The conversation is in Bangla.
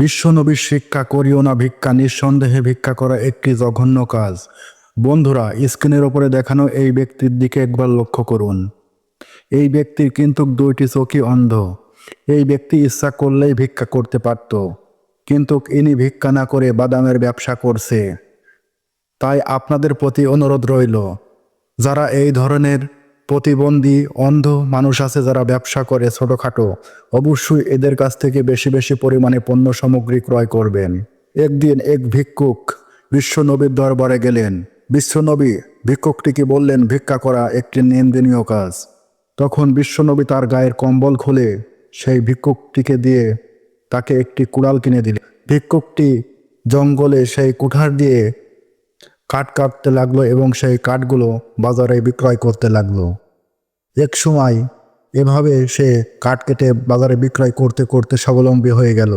বিশ্বনবীর শিক্ষা করিও না ভিক্ষা। নিঃসন্দেহে ভিক্ষা করা একটি জঘন্য কাজ। বন্ধুরা, স্ক্রিনের ওপরে দেখানো এই ব্যক্তির দিকে একবার লক্ষ্য করুন। এই ব্যক্তির কিন্তু দুইটি চোখই অন্ধ। এই ব্যক্তি ইচ্ছা করলেই ভিক্ষা করতে পারত, কিন্তু ইনি ভিক্ষা না করে বাদামের ব্যবসা করছে। তাই আপনাদের প্রতি অনুরোধ রইল, যারা এই ধরনের প্রতিবন্ধী অন্ধ মানুষ আছে যারা ব্যবসা করে ছোটোখাটো, অবশ্যই এদের কাছ থেকে বেশি বেশি পরিমাণে পণ্য সামগ্রী ক্রয় করবেন। একদিন এক ভিক্ষুক বিশ্বনবীর দরবারে গেলেন। বিশ্বনবী ভিক্ষুকটিকে বললেন, ভিক্ষা করা একটি নিন্দনীয় কাজ। তখন বিশ্বনবী তার গায়ের কম্বল খুলে সেই ভিক্ষুকটিকে দিয়ে তাকে একটি কুড়াল কিনে দিলেন। ভিক্ষুকটি জঙ্গলে সেই কুঠার দিয়ে কাঠ কাটতে লাগলো এবং সেই কাঠগুলো বাজারে বিক্রয় করতে লাগলো। এক সময় এভাবে সে কাঠ কেটে বাজারে বিক্রয় করতে করতে স্বাবলম্বী হয়ে গেল।